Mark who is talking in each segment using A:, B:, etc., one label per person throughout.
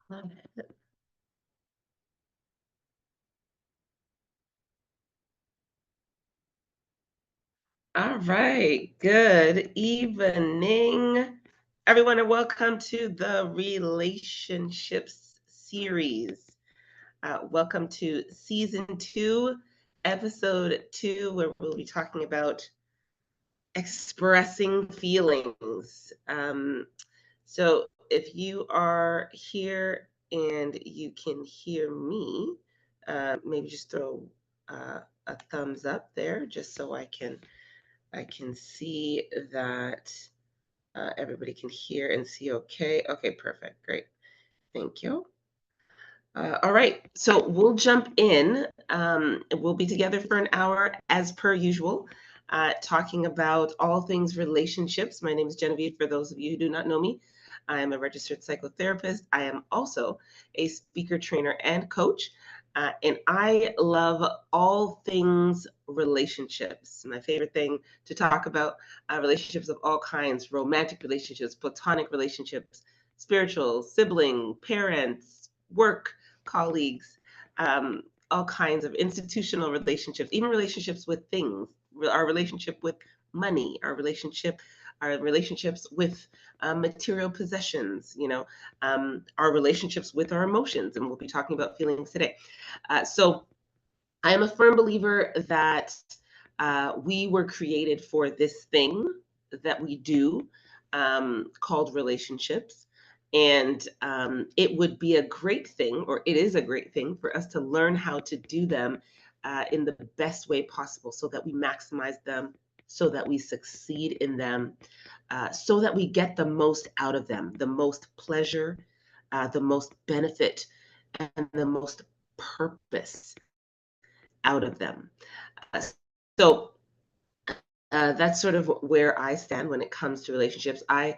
A: Love it. All right. Good evening, everyone, and welcome to the Relationships series. Welcome to season 2, episode 2, where we'll be talking about expressing feelings. So, if you are here and you can hear me, maybe just throw a thumbs up there, just so I can see that everybody can hear and see okay. Okay, perfect. Great. Thank you. All right. So we'll jump in. We'll be together for an hour as per usual, talking about all things relationships. My name is Genevieve, for those of you who do not know me. I am a registered psychotherapist. I am also a speaker, trainer, and coach. And I love all things relationships. My favorite thing to talk about, relationships of all kinds: romantic relationships, platonic relationships, spiritual, sibling, parents, work, colleagues, all kinds of institutional relationships, even relationships with things, our relationship with money, our relationships with material possessions, our relationships with our emotions. And we'll be talking about feelings today. So I am a firm believer that we were created for this thing that we do, called relationships. And it would be a great thing, or it is a great thing, for us to learn how to do them in the best way possible, so that we maximize them, so that we succeed in them, so that we get the most out of them, the most pleasure, the most benefit, and the most purpose out of them. Uh, so that's sort of where I stand when it comes to relationships. I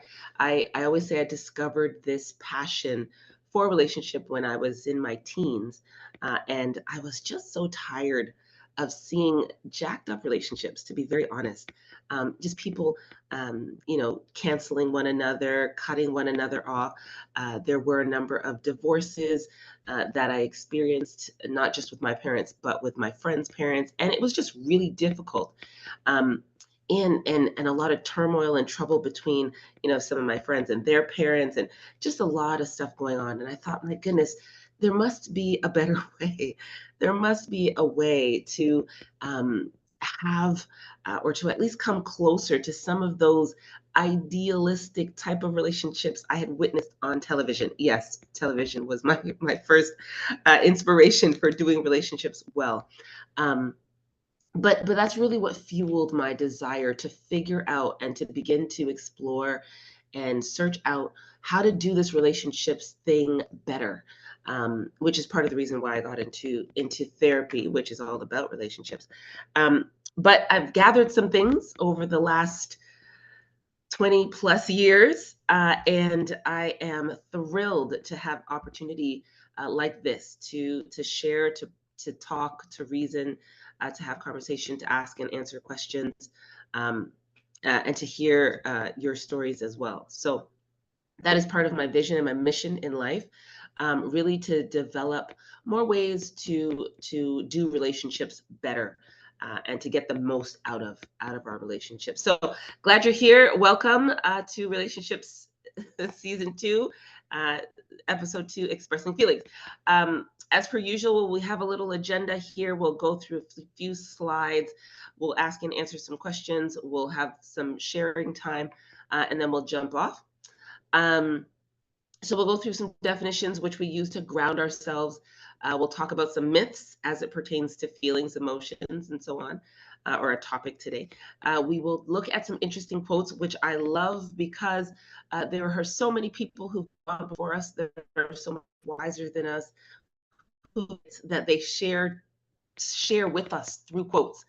A: always say I discovered this passion for relationship when I was in my teens, and I was just so tired of seeing jacked up relationships. To be very honest, just people, canceling one another, cutting one another off. There were a number of divorces that I experienced, not just with my parents, but with my friends' parents, and it was just really difficult. Um, and a lot of turmoil and trouble between, some of my friends and their parents, and just a lot of stuff going on. And I thought, my goodness, there must be a better way. There must be a way to have, or to at least come closer to some of those idealistic type of relationships I had witnessed on television. Yes, television was my first inspiration for doing relationships well. Um, but that's really what fueled my desire to figure out and to begin to explore and search out how to do this relationships thing better, which is part of the reason why I got into therapy, which is all about relationships. But I've gathered some things over the last 20 plus years, and I am thrilled to have opportunity like this to share, to talk, to reason, to have conversation, to ask and answer questions, um, and to hear your stories as well. So that is part of my vision and my mission in life, really to develop more ways to do relationships better, and to get the most out of our relationships. So glad you're here. Welcome to Relationships season 2, uh, episode 2, expressing feelings. As per usual, we have a little agenda here. We'll go through a few slides. We'll ask and answer some questions. We'll have some sharing time, and then we'll jump off. Um, so we'll go through some definitions which we use to ground ourselves. We'll talk about some myths as it pertains to feelings, emotions, and so on, or a topic today. We will look at some interesting quotes, which I love because there are so many people who've gone before us that are so much wiser than us, that they share with us through quotes.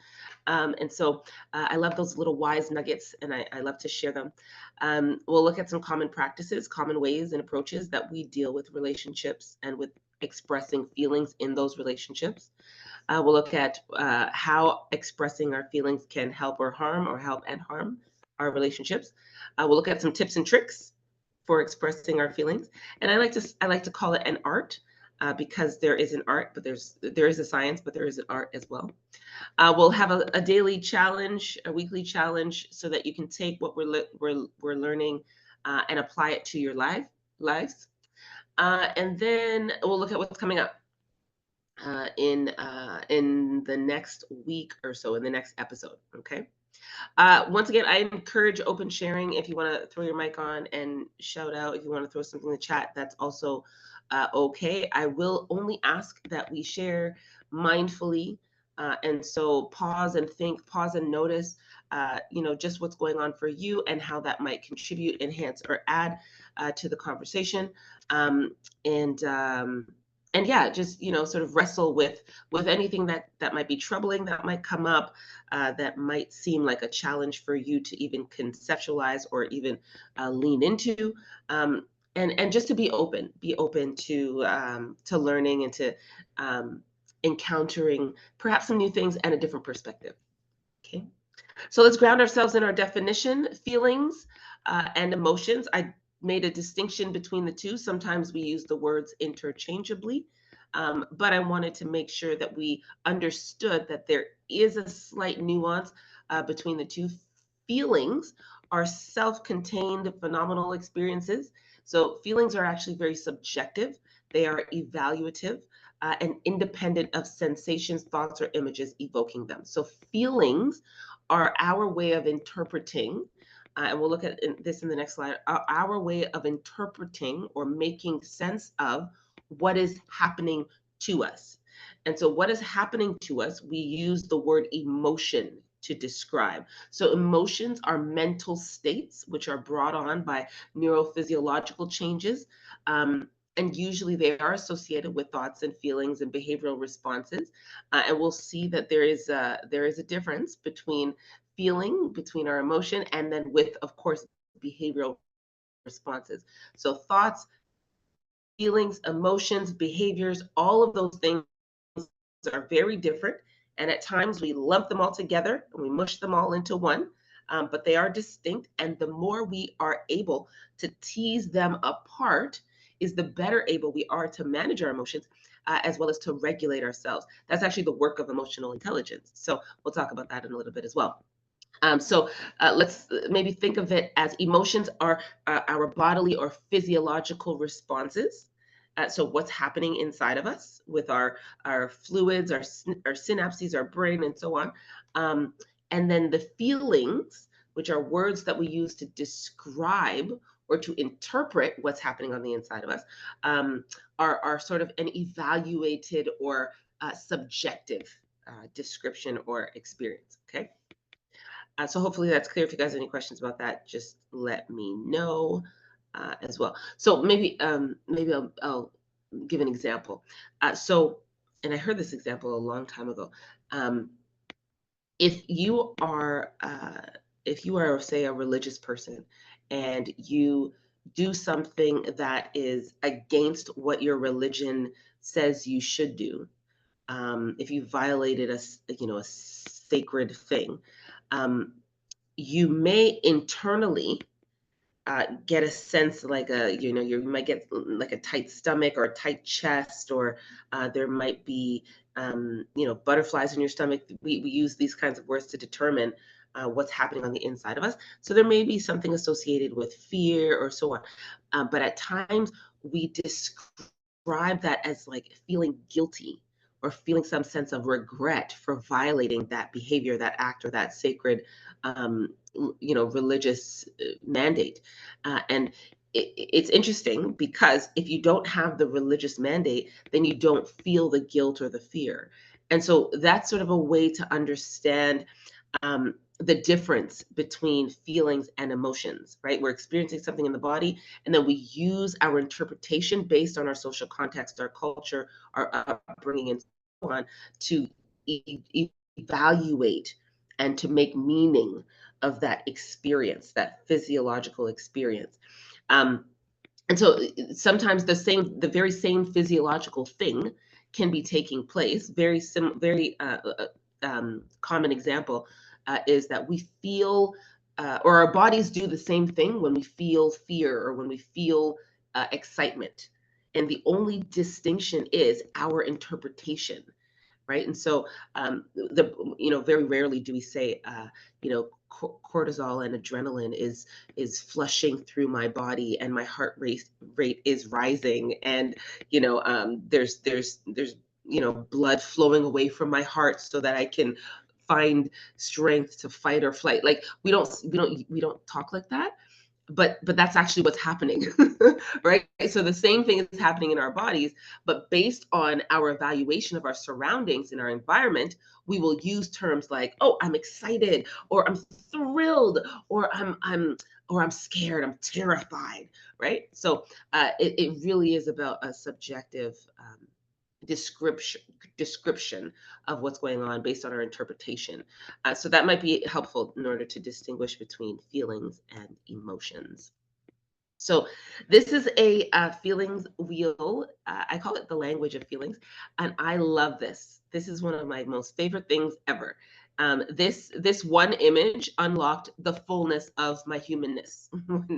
A: And so I love those little wise nuggets, and I love to share them. We'll look at some common practices, common ways and approaches that we deal with relationships and with expressing feelings in those relationships. We'll look at how expressing our feelings can help or harm, or help and harm our relationships. We'll look at some tips and tricks for expressing our feelings. And I like to call it an art, because there is an art, but there is a science, but there is an art as well. We'll have a daily challenge, a weekly challenge, so that you can take what we're learning, and apply it to your lives. And then we'll look at what's coming up in the next week or so, in the next episode. Okay. Once again, I encourage open sharing. If you want to throw your mic on and shout out, if you want to throw something in the chat, that's also okay. I will only ask that we share mindfully. And so pause and think, pause and notice, just what's going on for you and how that might contribute, enhance, or add to the conversation. Um, and and yeah, just sort of wrestle with anything that might be troubling, that might come up, that might seem like a challenge for you to even conceptualize or even lean into. And just to be open to learning and to encountering perhaps some new things and a different perspective. Okay. So let's ground ourselves in our definition: feelings and emotions. I made a distinction between the two. Sometimes we use the words interchangeably, but I wanted to make sure that we understood that there is a slight nuance between the two. Feelings are self contained phenomenal experiences. So feelings are actually very subjective, they are evaluative. And independent of sensations, thoughts, or images evoking them. So, feelings are our way of interpreting, and we'll look at this in the next slide, our way of interpreting or making sense of what is happening to us. And so, what is happening to us, we use the word emotion to describe. So, emotions are mental states which are brought on by neurophysiological changes. And usually they are associated with thoughts and feelings and behavioral responses. And we'll see that there is a difference between feeling, between our emotion, and then with, of course, behavioral responses. So thoughts, feelings, emotions, behaviors, all of those things are very different. And at times we lump them all together and we mush them all into one. But they are distinct. And the more we are able to tease them apart, is the better able we are to manage our emotions, as well as to regulate ourselves. That's actually the work of emotional intelligence. So we'll talk about that in a little bit as well. So let's maybe think of it as emotions are our bodily or physiological responses. So what's happening inside of us with our fluids, our synapses, our brain, and so on. And then the feelings, which are words that we use to describe or to interpret what's happening on the inside of us, are sort of an evaluated or subjective description or experience. Okay. So hopefully that's clear. If you guys have any questions about that, just let me know as well. So maybe I'll give an example. And I heard this example a long time ago. Um, if you are say a religious person, and you do something that is against what your religion says you should do, if you violated a sacred thing, um, you may internally get a sense like you might get like a tight stomach or a tight chest, or there might be butterflies in your stomach. We use these kinds of words to determine what's happening on the inside of us. So there may be something associated with fear or so on. But at times we describe that as like feeling guilty or feeling some sense of regret for violating that behavior, that act, or that sacred religious mandate. And it's interesting because if you don't have the religious mandate, then you don't feel the guilt or the fear. And so that's sort of a way to understand the difference between feelings and emotions, right? We're experiencing something in the body, and then we use our interpretation based on our social context, our culture, our upbringing, and so on, to evaluate and to make meaning of that experience, that physiological experience. Um, and so sometimes the very same physiological thing can be taking place. Very common example is that we feel or our bodies do the same thing when we feel fear or when we feel excitement. And the only distinction is our interpretation, right? And so, very rarely do we say, cortisol and adrenaline is flushing through my body, and my heart rate is rising, and there's blood flowing away from my heart so that I can find strength to fight or flight. Like we don't talk like that, but that's actually what's happening. Right? So the same thing is happening in our bodies, but based on our evaluation of our surroundings and our environment, we will use terms like, oh, I'm excited, or I'm thrilled, or I'm scared, I'm terrified. Right? So it really is about a subjective description description of what's going on based on our interpretation. So that might be helpful in order to distinguish between feelings and emotions. So this is a feelings wheel. I call it the language of feelings, and I love this. This is one of my most favorite things ever. This one image unlocked the fullness of my humanness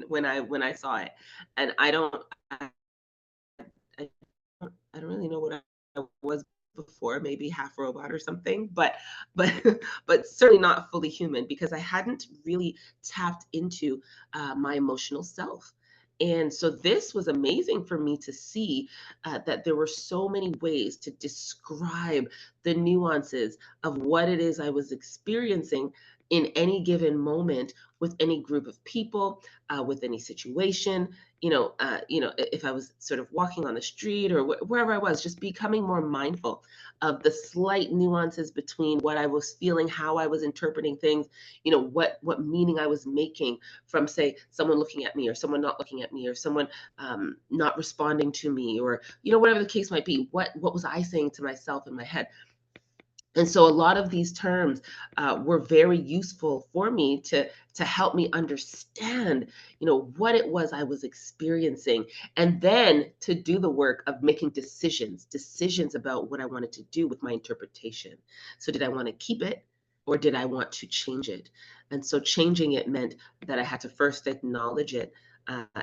A: when I saw it, and I I don't really know what I was before, maybe half robot or something, but but certainly not fully human, because I hadn't really tapped into my emotional self. And so this was amazing for me to see that there were so many ways to describe the nuances of what it is I was experiencing in any given moment with any group of people, with any situation. If I was sort of walking on the street or wherever I was, just becoming more mindful of the slight nuances between what I was feeling, how I was interpreting things, what meaning I was making from, say, someone looking at me, or someone not looking at me, or someone not responding to me, or whatever the case might be. What was I saying to myself in my head? And so a lot of these terms were very useful for me to help me understand, what it was I was experiencing, and then to do the work of making decisions about what I wanted to do with my interpretation. So did I want to keep it, or did I want to change it? And so changing it meant that I had to first acknowledge it,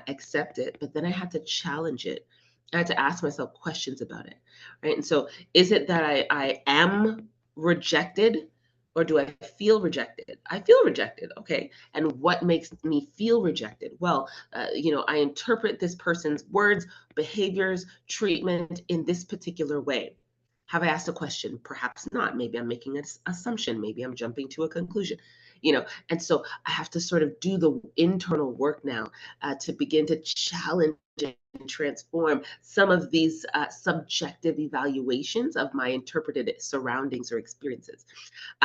A: accept it, but then I had to challenge it. I had to ask myself questions about it, right? And so, is it that I am rejected, or do I feel rejected? I feel rejected. Okay. And what makes me feel rejected? Well, I interpret this person's words, behaviors, treatment in this particular way. Have I asked a question? Perhaps not. Maybe I'm making an assumption. Maybe I'm jumping to a conclusion. And so I have to sort of do the internal work now to begin to challenge and transform some of these subjective evaluations of my interpreted surroundings or experiences.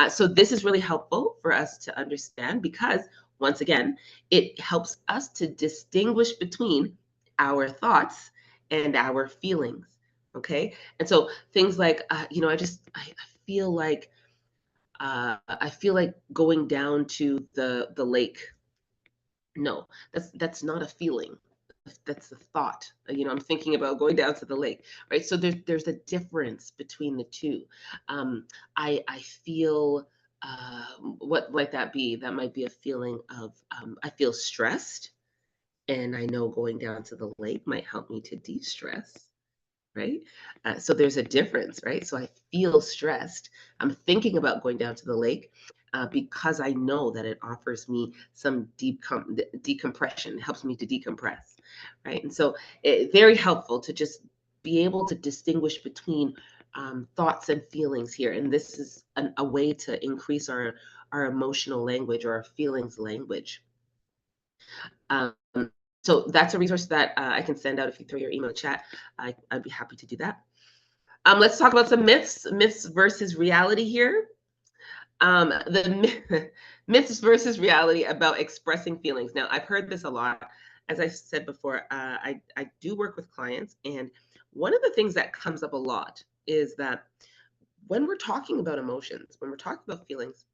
A: So this is really helpful for us to understand, because once again, it helps us to distinguish between our thoughts and our feelings. Okay. And so things like, I feel like going down to the lake. No, that's not a feeling. That's the thought. I'm thinking about going down to the lake, right? So there's a difference between the two. I feel what might that be? That might be a feeling of I feel stressed, and I know going down to the lake might help me to de-stress, right? So there's a difference, right? So I feel stressed. I'm thinking about going down to the lake because I know that it offers me some decompression, helps me to decompress, right? And so very helpful to just be able to distinguish between thoughts and feelings here. And this is a way to increase our emotional language, or our feelings language. Um, so that's a resource that I can send out if you throw your email chat. I'd be happy to do that. Let's talk about some myths versus reality here. Myths versus reality about expressing feelings. Now, I've heard this a lot. As I said before, I do work with clients, and one of the things that comes up a lot is that when we're talking about emotions, when we're talking about feelings,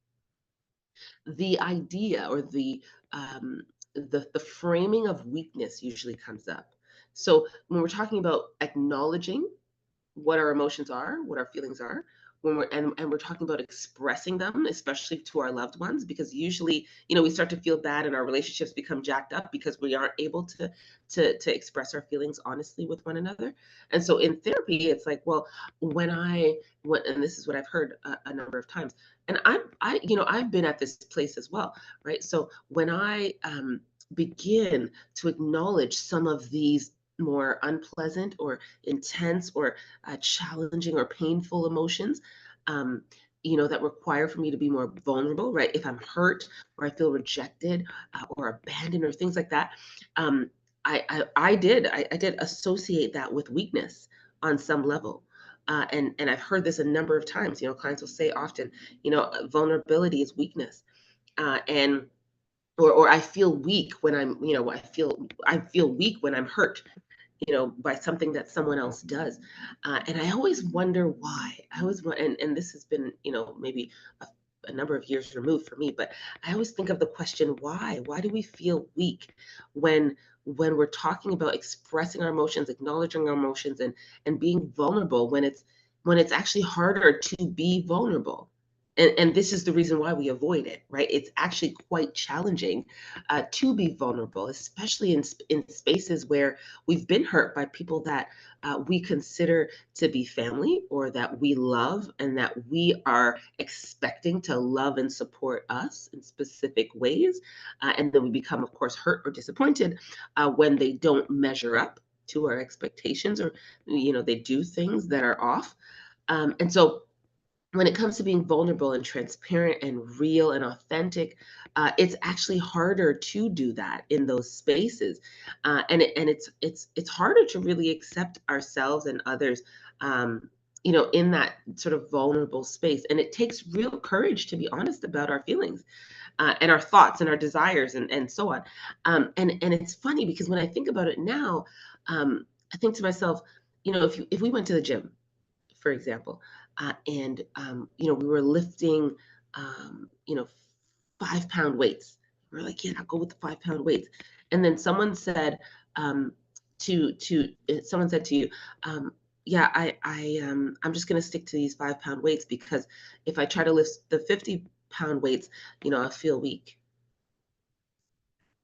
A: the idea, or the framing of weakness usually comes up. So when we're talking about acknowledging what our emotions are, what our feelings are, when and we're talking about expressing them, especially to our loved ones, because usually, we start to feel bad and our relationships become jacked up because we aren't able to express our feelings honestly with one another. And so in therapy, it's like, well, and this is what I've heard a number of times, and I've been at this place as well, right? So when I begin to acknowledge some of these more unpleasant or intense or challenging or painful emotions, um, that require for me to be more vulnerable, right? If I'm hurt or I feel rejected or abandoned or things like that, um, I did associate that with weakness on some level. And I've heard this a number of times. Clients will say often, vulnerability is weakness, and or I feel weak when I feel weak when I'm hurt, by something that someone else does. And I always wonder why. And this has been, maybe a number of years removed for me, but I always think of the question, why? Why do we feel weak when we're talking about expressing our emotions, acknowledging our emotions, and being vulnerable when it's actually harder to be vulnerable? And this is the reason why we avoid it, right? It's actually quite challenging to be vulnerable, especially in spaces where we've been hurt by people that we consider to be family or that we love and that we are expecting to love and support us in specific ways. And then we become, of course, hurt or disappointed when they don't measure up to our expectations, or, they do things that are off. And so when it comes to being vulnerable and transparent and real and authentic, it's actually harder to do that in those spaces, and it's harder to really accept ourselves and others, in that sort of vulnerable space. And it takes real courage to be honest about our feelings, and our thoughts and our desires and so on. And it's funny because when I think about it now, I think to myself, if we went to the gym, for example, and we were lifting, um, you know, 5 pound weights. We're like, yeah, I'll go with the 5 pound weights. And then um, someone said to you, yeah, I'm just gonna stick to these 5 pound weights because if I try to lift the 50 pound weights, I feel weak.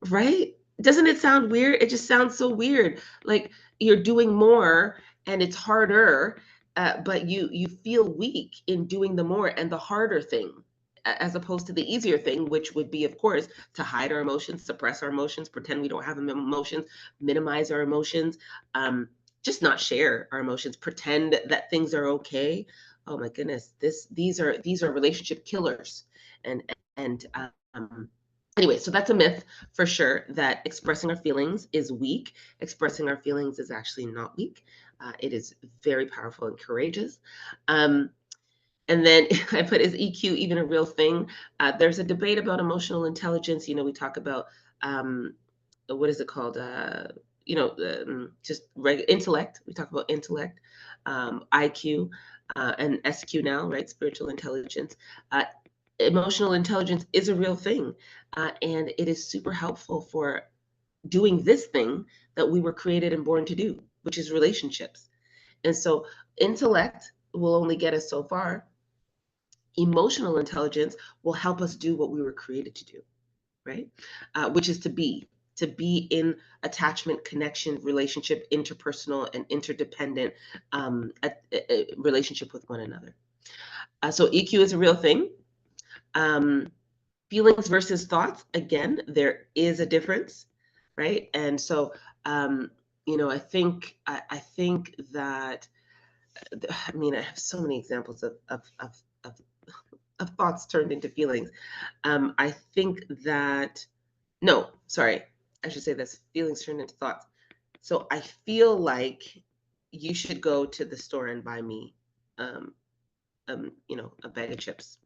A: Right? Doesn't it sound weird? It just sounds so weird. Like you're doing more and it's harder, but you feel weak in doing the more and the harder thing, as opposed to the easier thing, which would be, of course, to hide our emotions, suppress our emotions, pretend we don't have emotions, minimize our emotions, just not share our emotions, pretend that things are okay. Oh my goodness, these are relationship killers, and anyway, so that's a myth for sure, that expressing our feelings is weak. Expressing our feelings is actually not weak. It is very powerful and courageous. Um, and then I put, is EQ even a real thing? There's a debate about emotional intelligence. We talk about, what is it called? Just intellect. We talk about intellect, IQ, and SQ now, right? Spiritual intelligence. Uh, Emotional intelligence is a real thing, and it is super helpful for doing this thing that we were created and born to do, which is relationships. And so intellect will only get us so far. Emotional intelligence will help us do what we were created to do, right? Which is to be in attachment, connection, relationship, interpersonal and interdependent, relationship with one another. So EQ is a real thing. Um, Feelings versus thoughts, again, there is a difference, right? And so, I think that, I mean, I have so many examples of thoughts turned into feelings. I think that, no, sorry, I should say this: feelings turned into thoughts. So I feel like you should go to the store and buy me, um, a bag of chips.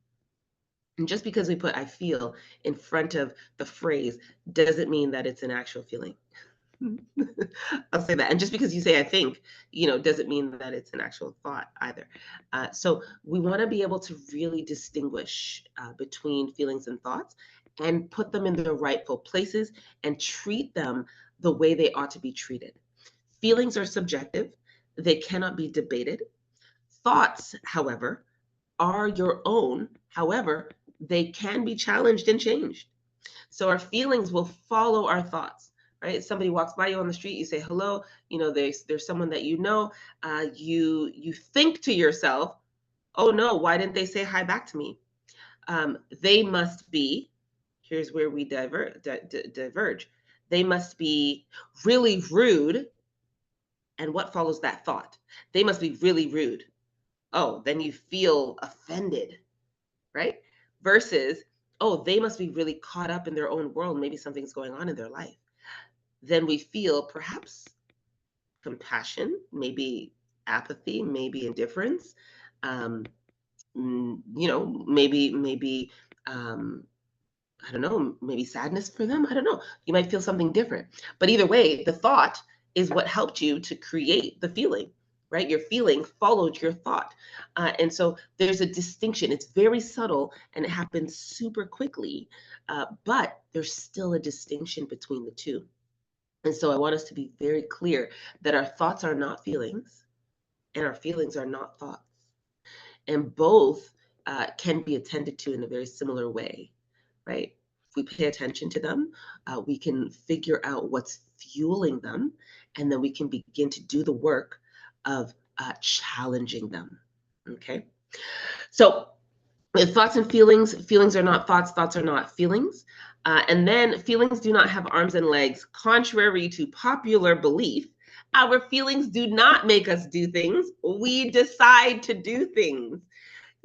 A: And just because we put "I feel" in front of the phrase doesn't mean that it's an actual feeling. I'll say that. And just because you say "I think," doesn't mean that it's an actual thought either. So we want to be able to really distinguish between feelings and thoughts and put them in their rightful places and treat them the way they ought to be treated. Feelings are subjective, they cannot be debated. Thoughts, however, are your own. However, they can be challenged and changed. So our feelings will follow our thoughts, right? Somebody walks by you on the street, you say hello. There's someone that you think to yourself, oh no, why didn't they say hi back to me? They must be. Here's where we diverge. They must be really rude. And what follows that thought? They must be really rude. Oh, then you feel offended, right? Versus, oh, they must be really caught up in their own world. Maybe something's going on in their life. Then we feel perhaps compassion, maybe apathy, maybe indifference. Um, maybe I don't know, maybe sadness for them. I don't know. You might feel something different. But either way, the thought is what helped you to create the feeling, right? Your feeling followed your thought. And so there's a distinction. It's very subtle and it happens super quickly, but there's still a distinction between the two. And so I want us to be very clear that our thoughts are not feelings and our feelings are not thoughts. And both can be attended to in a very similar way, right? If we pay attention to them, we can figure out what's fueling them, and then we can begin to do the work of challenging them. Okay. So, with thoughts and feelings, feelings are not thoughts, thoughts are not feelings. And then feelings do not have arms and legs. Contrary to popular belief, our feelings do not make us do things. We decide to do things.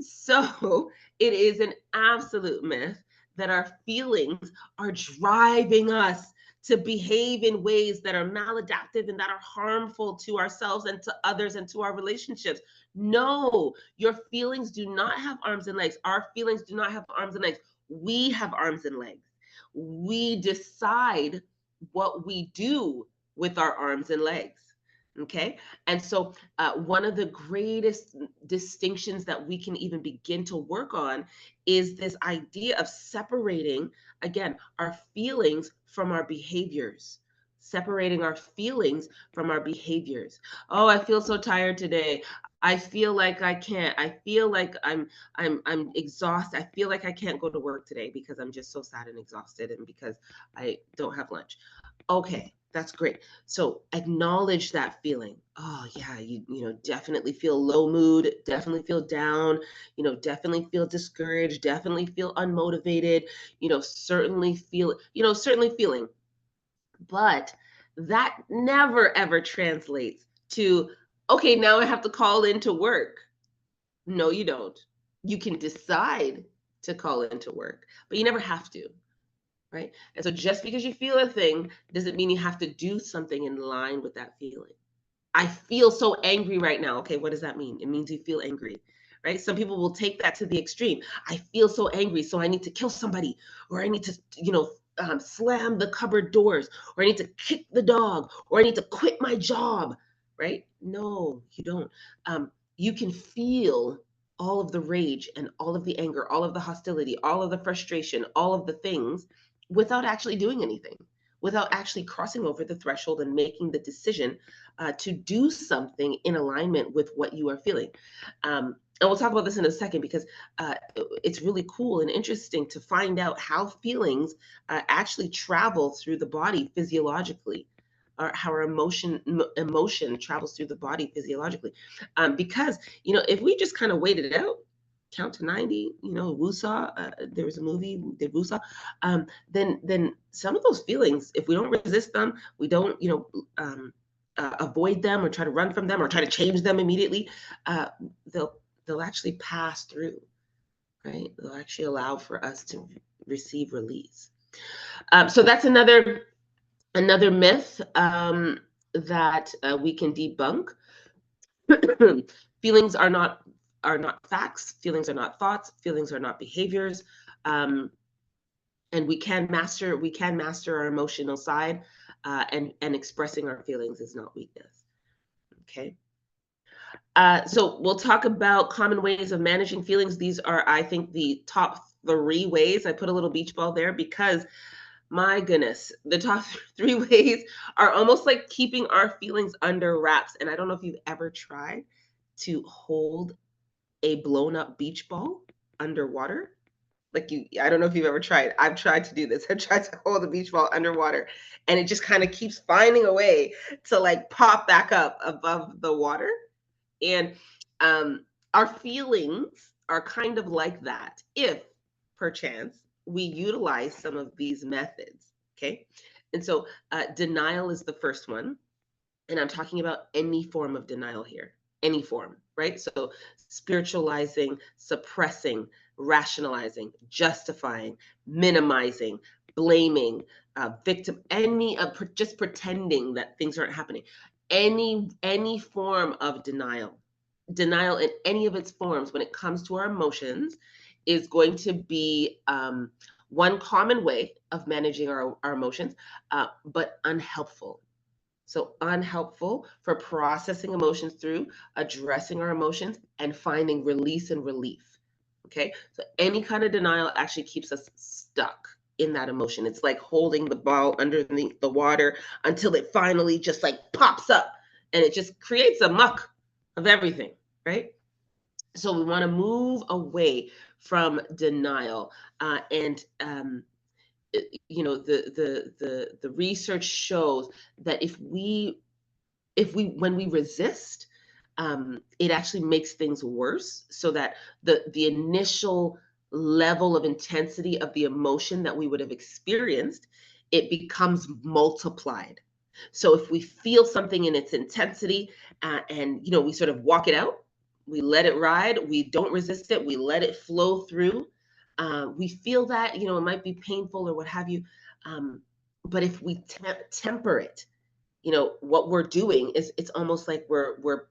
A: So it is an absolute myth that our feelings are driving us to behave in ways that are maladaptive and that are harmful to ourselves and to others and to our relationships. No, your feelings do not have arms and legs. Our feelings do not have arms and legs. We have arms and legs. We decide what we do with our arms and legs. Okay. And so, one of the greatest distinctions that we can even begin to work on is this idea of separating, again, our feelings from our behaviors. Separating our feelings from our behaviors. Oh, I feel so tired today. I feel like I can't. I feel like I'm exhausted. I feel like I can't go to work today because I'm just so sad and exhausted and because I don't have lunch. Okay, that's great. So acknowledge that feeling. Oh yeah, definitely feel low mood, definitely feel down, definitely feel discouraged, definitely feel unmotivated, certainly feeling. But that never ever translates to, okay, now I have to call into work. No, you don't. You can decide to call into work, but you never have to. Right? And so just because you feel a thing doesn't mean you have to do something in line with that feeling. I feel so angry right now. Okay, what does that mean? It means you feel angry, right? Some people will take that to the extreme. I feel so angry, so I need to kill somebody, or I need to, slam the cupboard doors, or I need to kick the dog, or I need to quit my job, right? No, you don't. You can feel all of the rage and all of the anger, all of the hostility, all of the frustration, all of the things without actually doing anything, without actually crossing over the threshold and making the decision to do something in alignment with what you are feeling. And we'll talk about this in a second because it's really cool and interesting to find out how feelings actually travel through the body physiologically, or how our emotion travels through the body physiologically. Because if we just kind of wait it out, count to 90, Wusa, there was a movie, did Wusa, then some of those feelings, if we don't resist them, we don't, avoid them or try to run from them or try to change them immediately, they'll actually pass through, right? They'll actually allow for us to receive release. So that's another myth that we can debunk. Feelings are not facts. Feelings are not thoughts. Feelings are not behaviors. And we can master our emotional side, and expressing our feelings is not weakness. Okay. So we'll talk about common ways of managing feelings. These are, I think, the top 3 ways. I put a little beach ball there because, my goodness, the top 3 ways are almost like keeping our feelings under wraps. And I don't know if you've ever tried to hold a blown up beach ball underwater. Like I don't know if you've ever tried. I've tried to do this. I've tried to hold a beach ball underwater, and it just kind of keeps finding a way to like pop back up above the water. And um, our feelings are kind of like that if, perchance, we utilize some of these methods. Okay. And so denial is the first one. And I'm talking about any form of denial here, any form, right? So spiritualizing, suppressing, rationalizing, justifying, minimizing, blaming, victim, any just pretending that things aren't happening. Any form of denial in any of its forms when it comes to our emotions is going to be one common way of managing our emotions, but unhelpful. So unhelpful for processing emotions through, addressing our emotions, and finding release and relief. Okay. So any kind of denial actually keeps us stuck in that emotion. It's like holding the ball underneath the water until it finally just like pops up and it just creates a muck of everything. Right. So we want to move away from denial. And the research shows that if we when we resist, it actually makes things worse, so that the initial level of intensity of the emotion that we would have experienced, it becomes multiplied. So if we feel something in its intensity, and we sort of walk it out, we let it ride, we don't resist it, we let it flow through. We feel that it might be painful or what have you, um, but if we temper it, what we're doing is it's almost like we're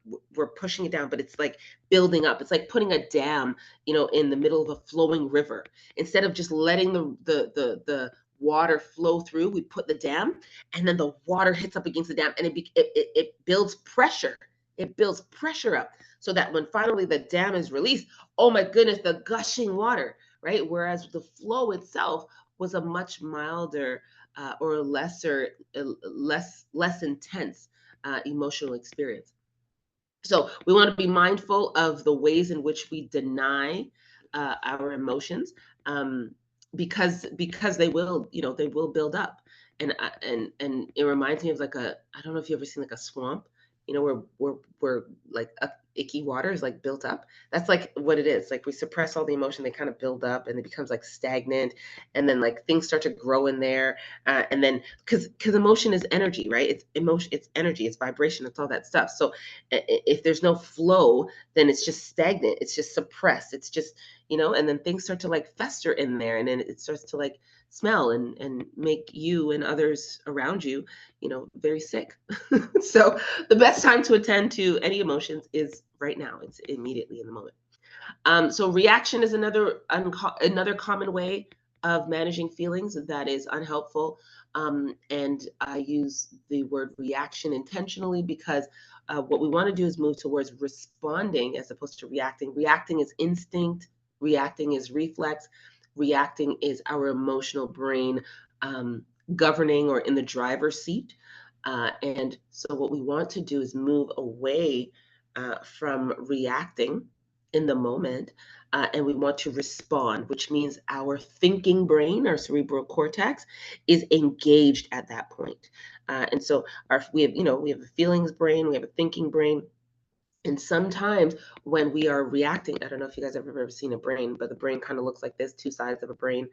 A: pushing it down, but it's like building up. It's like putting a dam, in the middle of a flowing river. Instead of just letting the water flow through, we put the dam, and then the water hits up against the dam, and it builds pressure. It builds pressure up, so that when finally the dam is released, oh my goodness, the gushing water, right? Whereas the flow itself was a much milder, or less intense emotional experience. So we want to be mindful of the ways in which we deny our emotions, because they will build up. And it reminds me of like I don't know if you've ever seen like a swamp, where like icky water is like built up. That's like what it is. Like we suppress all the emotion, they kind of build up, and it becomes like stagnant, and then like things start to grow in there, and then because emotion is energy, right? It's emotion, it's energy, it's vibration, it's all that stuff. So if there's no flow, then it's just stagnant, it's just suppressed, it's just, and then things start to like fester in there, and then it starts to like smell and make you and others around you, very sick. So the best time to attend to any emotions is right now. It's immediately in the moment. So reaction is another common way of managing feelings that is unhelpful. And I use the word reaction intentionally because what we want to do is move towards responding as opposed to reacting. Reacting is instinct. Reacting is reflex. Reacting is our emotional brain governing or in the driver's seat. And so what we want to do is move away from reacting in the moment, and we want to respond, which means our thinking brain, our cerebral cortex, is engaged at that point. And so we have a feelings brain, we have a thinking brain. And sometimes when we are reacting, I don't know if you guys have ever seen a brain, but the brain kind of looks like this, two sides of a brain.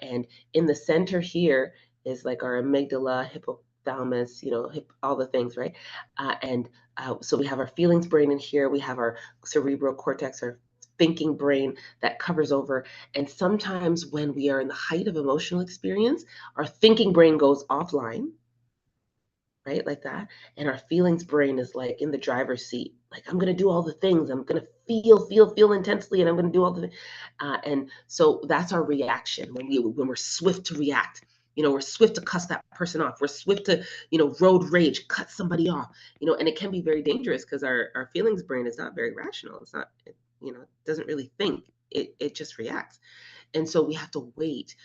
A: And in the center here is like our amygdala, hypothalamus, all the things, right? And so we have our feelings brain in here. We have our cerebral cortex, our thinking brain that covers over. And sometimes when we are in the height of emotional experience, our thinking brain goes offline, right? Like that. And our feelings brain is like in the driver's seat. Like, I'm going to do all the things. I'm going to feel intensely, and I'm going to do all the, and so that's our reaction when we're swift to react. We're swift to cuss that person off. We're swift to, road rage, cut somebody off, and it can be very dangerous because our feelings brain is not very rational. It's not, it doesn't really think. It just reacts. And so we have to wait,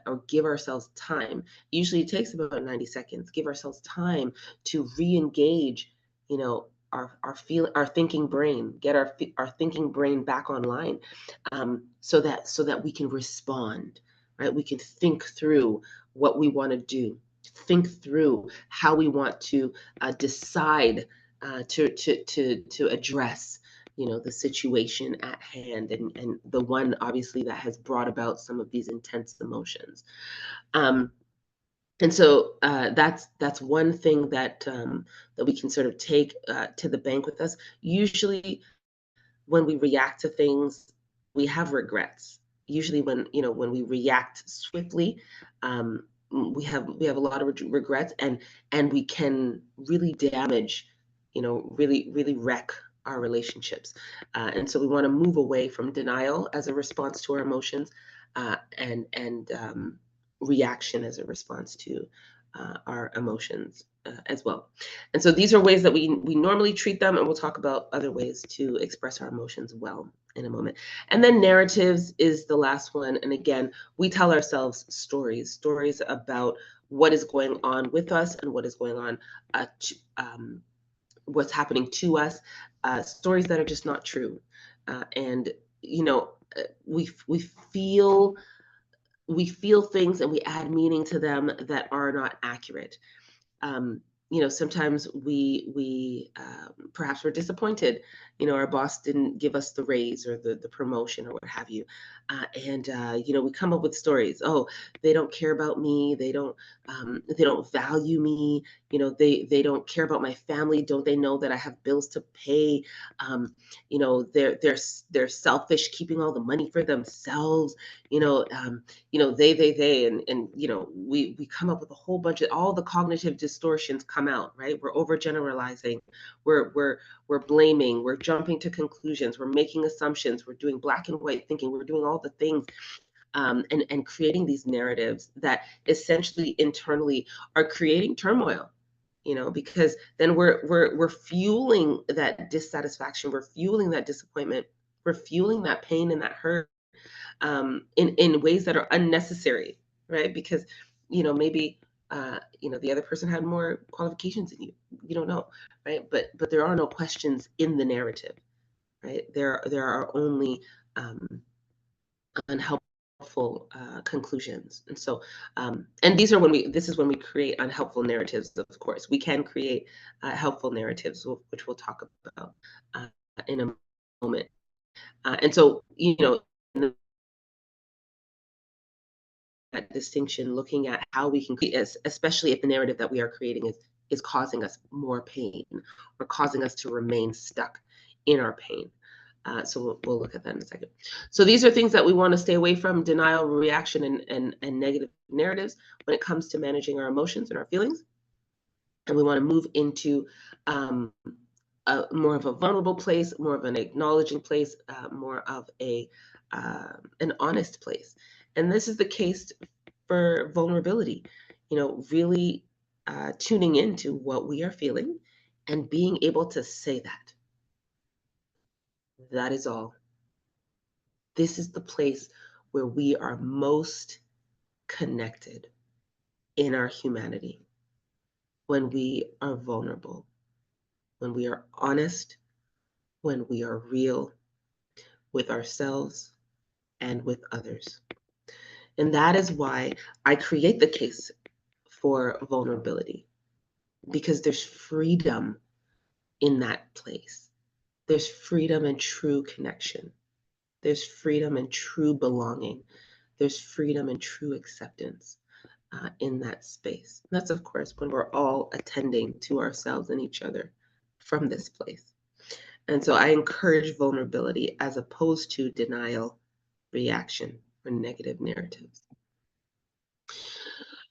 A: or give ourselves time. Usually it takes about 90 seconds. Give ourselves time to re-engage, our thinking brain, get our thinking brain back online, so that we can respond, right? We can think through what we want to do, think through how we want to decide to address, the situation at hand, and the one obviously that has brought about some of these intense emotions. Um, and so that's one thing that we can sort of take to the bank with us. Usually, when we react to things, we have regrets. Usually, when we react swiftly, we have a lot of regrets, and we can really damage, really wreck our relationships. And so we want to move away from denial as a response to our emotions, and reaction as a response to our emotions as well. And so these are ways that we normally treat them, and we'll talk about other ways to express our emotions well in a moment. And then narratives is the last one. And again, we tell ourselves stories about what is going on with us and what is going on, what's happening to us, stories that are just not true. And you know, we feel things and we add meaning to them that are not accurate. um, Sometimes we perhaps we're disappointed. Our boss didn't give us the raise or the promotion or what have you, and we come up with stories. Oh, they don't care about me. They don't value me. They don't care about my family. Don't they know that I have bills to pay? They're selfish, keeping all the money for themselves. They, and we come up with a whole bunch of, all the cognitive distortions come out, right? We're overgeneralizing, we're blaming, we're jumping to conclusions, we're making assumptions, we're doing black and white thinking, we're doing all the things, and creating these narratives that essentially internally are creating turmoil. Because then we're fueling that dissatisfaction, we're fueling that disappointment, we're fueling that pain and that hurt, in ways that are unnecessary, right? Because maybe the other person had more qualifications than you. You don't know, right? But there are no questions in the narrative, right? There are only unhelpful conclusions. And so, and this is when we create unhelpful narratives. Of course, we can create helpful narratives, which we'll talk about uh, in a moment. And so, that distinction, looking at how we can create, especially if the narrative that we are creating is causing us more pain or causing us to remain stuck in our pain. So we'll look at that in a second. So these are things that we want to stay away from: denial, reaction, and negative narratives when it comes to managing our emotions and our feelings. And we want to move into more of a vulnerable place, more of an acknowledging place, more of an honest place. And this is the case for vulnerability. Really tuning into what we are feeling and being able to say that. That is all. This is the place where we are most connected in our humanity, when we are vulnerable, when we are honest, when we are real with ourselves and with others. And that is why I create the case for vulnerability, because there's freedom in that place. There's freedom and true connection. There's freedom and true belonging. There's freedom and true acceptance in that space. And that's, of course, when we're all attending to ourselves and each other from this place. And so I encourage vulnerability as opposed to denial, reaction, or negative narratives.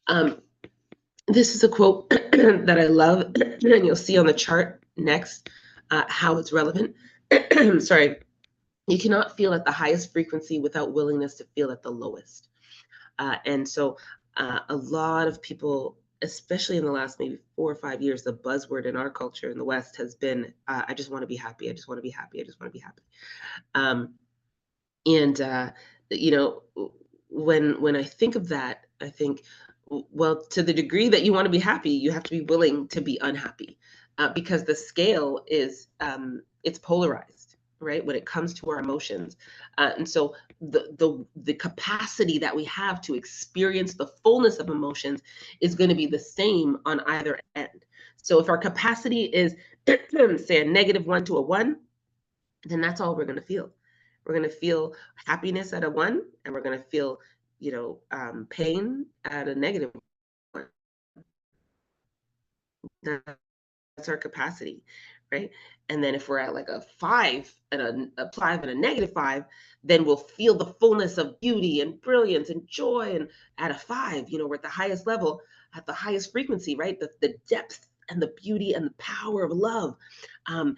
A: Um, this is a quote that I love, and you'll see on the chart next how it's relevant. Sorry. You cannot feel at the highest frequency without willingness to feel at the lowest. And so a lot of people, especially in the last maybe 4 or 5 years, the buzzword in our culture in the West has been, I just want to be happy. I just want to be happy. I just want to be happy. And you know, when I think of that, I think, well, to the degree that you want to be happy, you have to be willing to be unhappy. because the scale is it's polarized, right? When it comes to our emotions, and so the capacity that we have to experience the fullness of emotions is going to be the same on either end. So if our capacity is say a -1 to a 1, then that's all we're going to feel. We're going to feel happiness at a 1, and we're going to feel, pain at a -1. That's our capacity, right? And then if we're at like a 5 and a 5 and a -5, then we'll feel the fullness of beauty and brilliance and joy. And at a 5, we're at the highest level, at the highest frequency, right? The depth and the beauty and the power of love, and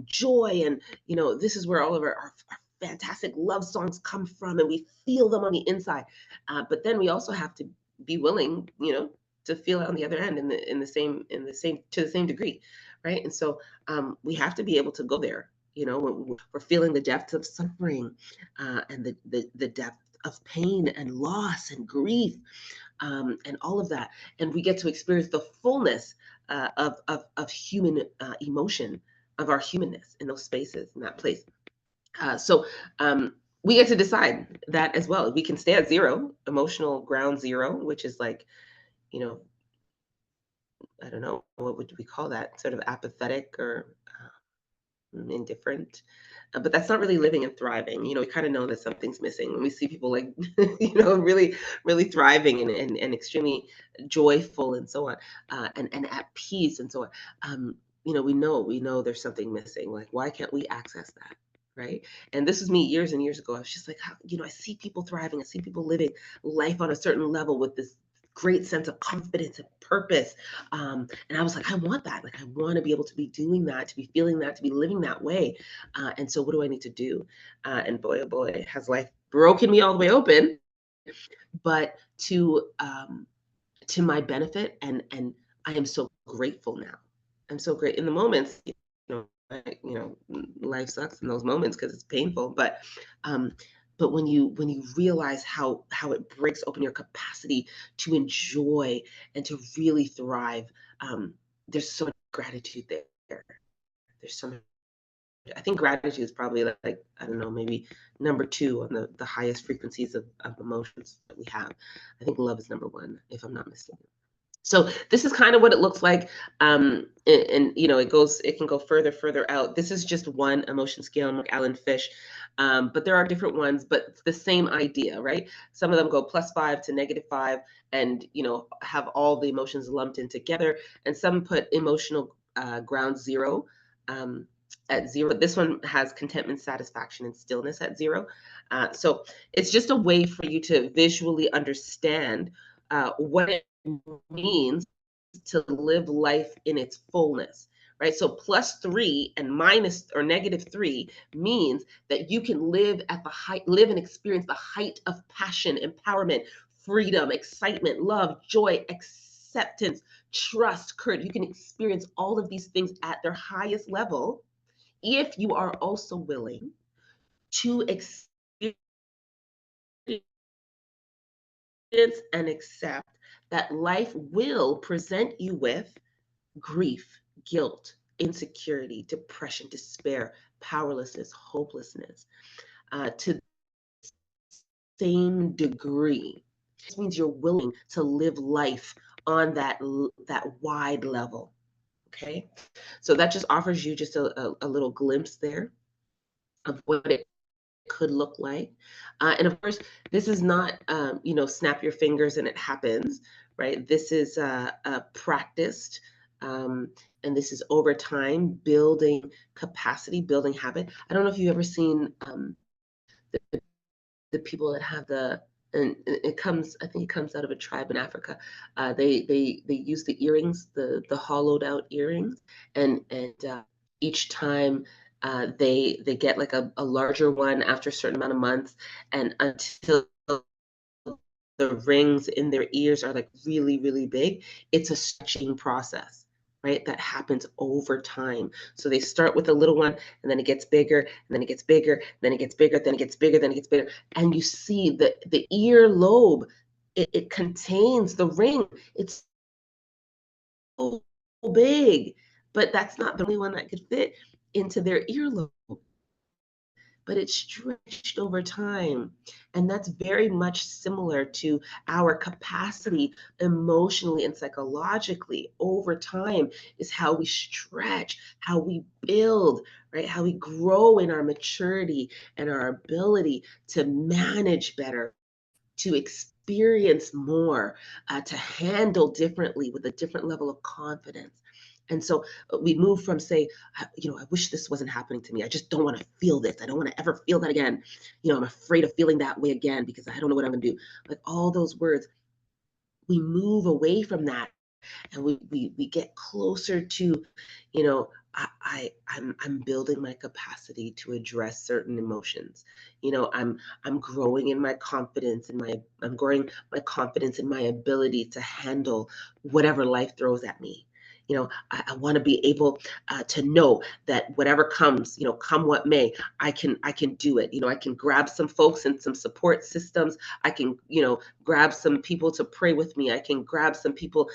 A: joy. And this is where all of our fantastic love songs come from, and we feel them on the inside. But then we also have to be willing, to feel it on the other end in the same to the same degree, right? And so we have to be able to go there, when we're feeling the depth of suffering, and the depth of pain and loss and grief, and all of that, and we get to experience the fullness of human emotion, of our humanness in those spaces, in that place. So we get to decide that as well. We can stay at 0, emotional ground 0, which is like, you know I don't know, what would we call that? Sort of apathetic or indifferent. But that's not really living and thriving. We kind of know that something's missing when we see people like, really, really thriving and extremely joyful and so on, and at peace and so on. We know there's something missing. Like, why can't we access that? Right. And this was me years and years ago. I was just like, I see people thriving. I see people living life on a certain level with this great sense of confidence and purpose, and I was like, I want that. Like, I want to be able to be doing that, to be feeling that, to be living that way. And so, what do I need to do? And boy, oh boy, has life broken me all the way open, but to my benefit, and I am so grateful now. I'm so great in the moments. Life sucks in those moments because it's painful, um, but when you realize how it breaks open your capacity to enjoy and to really thrive, there's so much gratitude there. There's so much. I think gratitude is probably like, I don't know, maybe number 2 on the highest frequencies of emotions that we have. I think love is number 1, if I'm not mistaken. So this is kind of what it looks like. And it can go further out. This is just one emotion scale, like Alan Fish. But there are different ones, but it's the same idea, right? Some of them go +5 to -5, and have all the emotions lumped in together. And some put emotional ground 0, at 0. This one has contentment, satisfaction, and stillness at 0. So it's just a way for you to visually understand what it means to live life in its fullness, right? So +3 and minus or -3 means that you can live at the height, live and experience the height of passion, empowerment, freedom, excitement, love, joy, acceptance, trust, courage. You can experience all of these things at their highest level if you are also willing to experience and accept that life will present you with grief, guilt, insecurity, depression, despair, powerlessness, hopelessness, to the same degree. This means you're willing to live life on that wide level. Okay, so that just offers you just a little glimpse there of what it could look like. And of course, this is not, snap your fingers and it happens, right? This is practiced. Um, and this is over time, building capacity, building habit. I don't know if you've ever seen the people that have and I think it comes out of a tribe in Africa. They use the earrings, the hollowed out earrings, and each time they get like a larger one after a certain amount of months, and until the rings in their ears are like really, really big. It's a stretching process, right? That happens over time. So they start with a little one, and then it gets bigger, and then it gets bigger, then it gets bigger, then it gets bigger, then it gets bigger. And you see the ear lobe, it contains the ring. It's so big, but that's not the only one that could fit into their earlobe, but it's stretched over time. And that's very much similar to our capacity emotionally and psychologically over time, is how we stretch, how we build, right? How we grow in our maturity and our ability to manage better, to experience more, to handle differently with a different level of confidence. And so we move from, say, I wish this wasn't happening to me. I just don't want to feel this. I don't want to ever feel that again. I'm afraid of feeling that way again because I don't know what I'm going to do. Like all those words, we move away from that, and we get closer to, I'm building my capacity to address certain emotions. I'm growing in my confidence, and I'm growing my confidence in my ability to handle whatever life throws at me. I want to be able to know that whatever comes, come what may, I can do it. I can grab some folks and some support systems. I can, grab some people to pray with me. I can grab some people,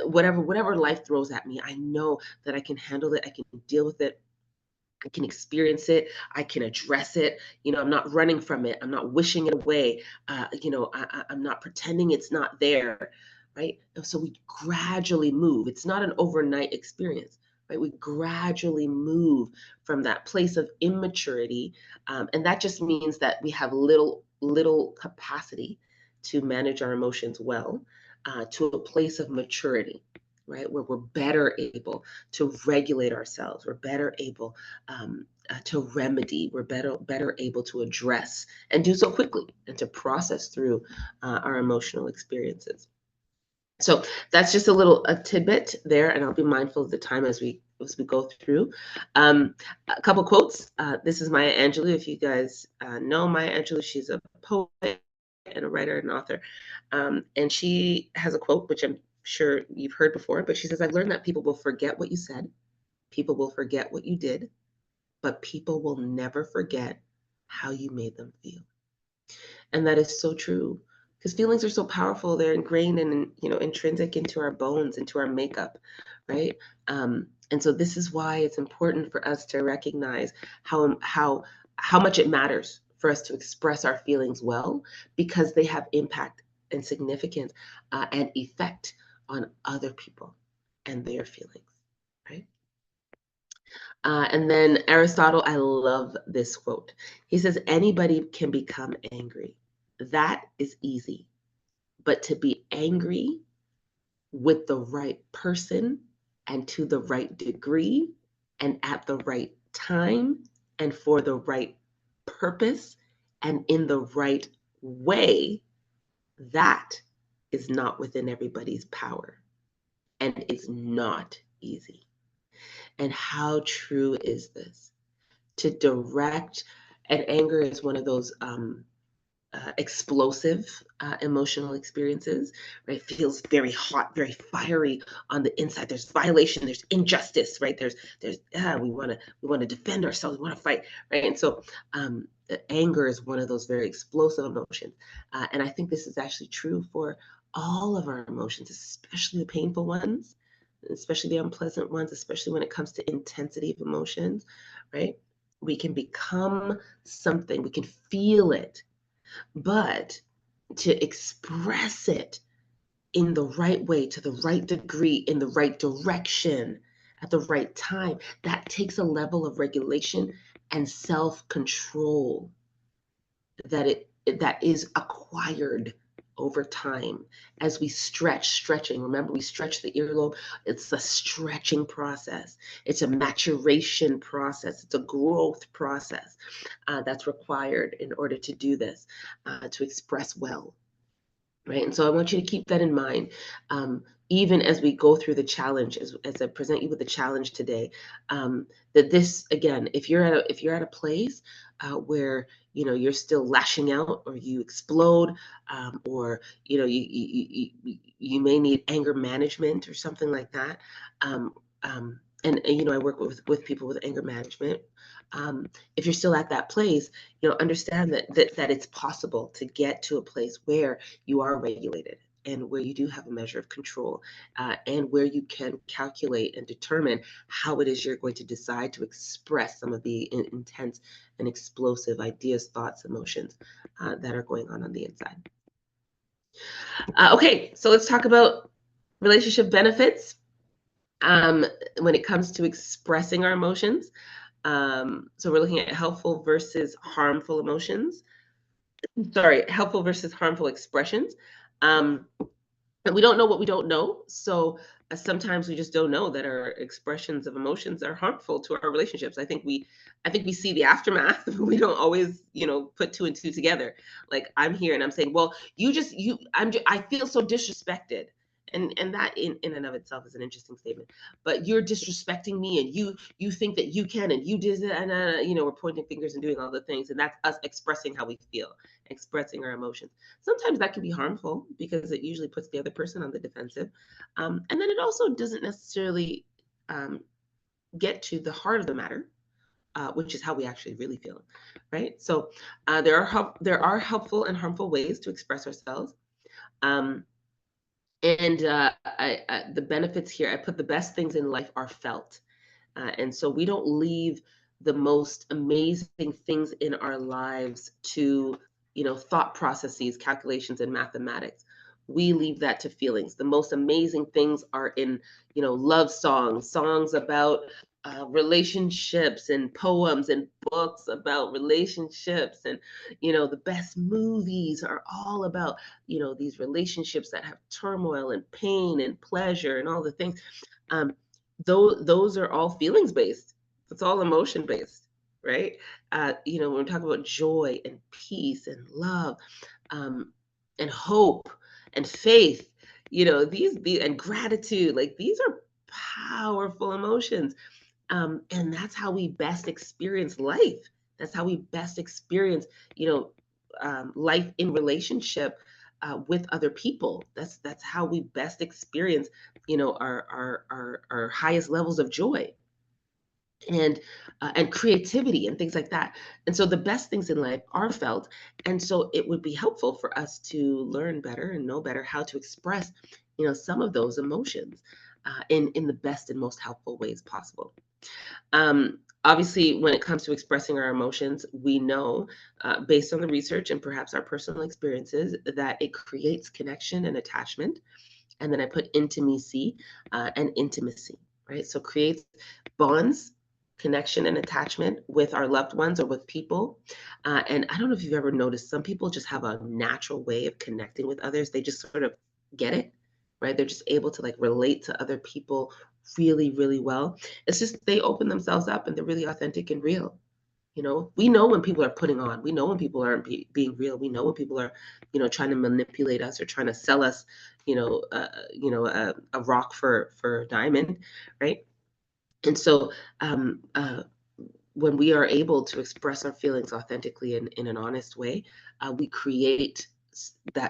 A: whatever life throws at me. I know that I can handle it. I can deal with it. I can experience it. I can address it. I'm not running from it. I'm not wishing it away. I'm not pretending it's not there, right? And so we gradually move. It's not an overnight experience, right? We gradually move from that place of immaturity, and that just means that we have little capacity to manage our emotions well, to a place of maturity, right, where we're better able to regulate ourselves. We're better able to remedy. We're better able to address and do so quickly and to process through our emotional experiences. So that's just a tidbit there, and I'll be mindful of the time as we go through. A couple quotes. This is Maya Angelou. If you guys know Maya Angelou, she's a poet and a writer and author, and she has a quote which I'm sure you've heard before, but she says, "I've learned that people will forget what you said, people will forget what you did, but people will never forget how you made them feel." And that is so true, because feelings are so powerful. They're ingrained and, intrinsic into our bones, into our makeup, right? And so this is why it's important for us to recognize how much it matters for us to express our feelings well, because they have impact and significance and effect on other people and their feelings, right? And then Aristotle, I love this quote. He says, "Anybody can become angry. That is easy. But to be angry with the right person and to the right degree and at the right time and for the right purpose and in the right way, that is not within everybody's power and it's not easy." And how true is this? To direct, and anger is one of those explosive emotional experiences, right? It feels very hot, very fiery on the inside. There's violation, there's injustice, right? There's we want to defend ourselves, we want to fight, right? And so anger is one of those very explosive emotions, and I think this is actually true for all of our emotions, especially the painful ones, especially the unpleasant ones, especially when it comes to intensity of emotions, right? We can become something, we can feel it, but to express it in the right way, to the right degree, in the right direction, at the right time, that takes a level of regulation and self-control that is acquired over time as we stretching. Remember, we stretch the earlobe. It's a stretching process. It's a maturation process. It's a growth process that's required in order to do this, to express well, right? And so I want you to keep that in mind, even as we go through the challenge, as I present you with the challenge today, that this, again, if you're at a place where you're still lashing out, or you explode, or you may need anger management or something like that. And I work with people with anger management. If you're still at that place, understand that it's possible to get to a place where you are regulated, and where you do have a measure of control, and where you can calculate and determine how it is you're going to decide to express some of the intense and explosive ideas, thoughts, emotions that are going on the inside. Okay, so let's talk about relationship benefits when it comes to expressing our emotions. So we're looking at helpful versus harmful emotions. Sorry, helpful versus harmful expressions. And we don't know what we don't know. So sometimes we just don't know that our expressions of emotions are harmful to our relationships. I think we see the aftermath. We don't always, put two and two together. Like I'm here and I'm saying, well, I feel so disrespected. And that in and of itself is an interesting statement. But you're disrespecting me, and you think that you can, and you did it, and we're pointing fingers and doing all the things, and that's us expressing how we feel, expressing our emotions. Sometimes that can be harmful because it usually puts the other person on the defensive. And then it also doesn't necessarily get to the heart of the matter, which is how we actually really feel, right? So there are helpful and harmful ways to express ourselves. The benefits here, I put the best things in life are felt. And so we don't leave the most amazing things in our lives to, thought processes, calculations, and mathematics. We leave that to feelings. The most amazing things are in, love songs, songs about relationships, and poems and books about relationships. And, the best movies are all about, these relationships that have turmoil and pain and pleasure and all the things. Those are all feelings based. It's all emotion based, right? When we talk about joy and peace and love, and hope and faith, these and gratitude, like these are powerful emotions. And that's how we best experience life. That's how we best experience, life in relationship with other people. That's how we best experience, our highest levels of joy and creativity and things like that. And so the best things in life are felt, and so it would be helpful for us to learn better and know better how to express, some of those emotions in the best and most helpful ways possible. Obviously, when it comes to expressing our emotions, we know, based on the research and perhaps our personal experiences, that it creates connection and attachment. And then I put intimacy and intimacy, right? So creates bonds, connection, and attachment with our loved ones or with people. And I don't know if you've ever noticed, some people just have a natural way of connecting with others. They just sort of get it, right? They're just able to like relate to other people really, really well. It's just they open themselves up and they're really authentic and real. We know when people are putting on. We know when people aren't being real. We know when people are, trying to manipulate us or trying to sell us, a rock for a diamond, right? And so, when we are able to express our feelings authentically and in an honest way, we create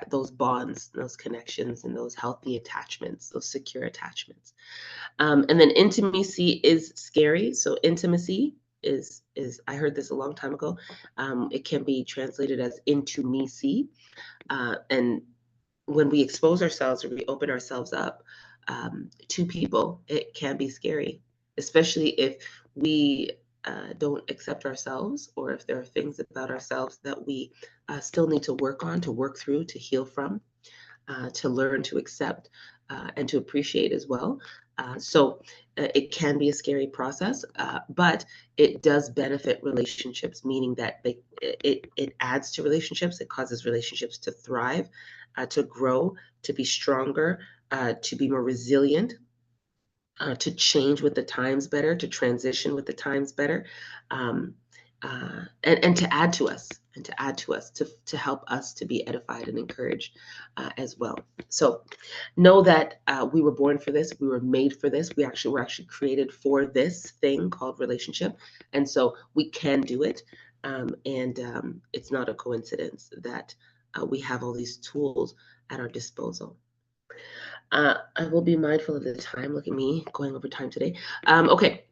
A: those bonds, those connections, and those healthy attachments, those secure attachments. And then intimacy is scary. So intimacy is I heard this a long time ago. It can be translated as into me see. And when we expose ourselves or we open ourselves up to people, it can be scary, especially if we don't accept ourselves, or if there are things about ourselves that we still need to work on, to work through, to heal from, to learn to accept, and to appreciate as well. So it can be a scary process, but it does benefit relationships, meaning that it adds to relationships. It causes relationships to thrive, to grow, to be stronger, to be more resilient, to change with the times better, to transition with the times better, and to add to us, to help us to be edified and encouraged as well. So know that we were born for this. We were made for this. We're actually created for this thing called relationship. And so we can do it. And it's not a coincidence that we have all these tools at our disposal. I will be mindful of the time. Look at me going over time today. Okay.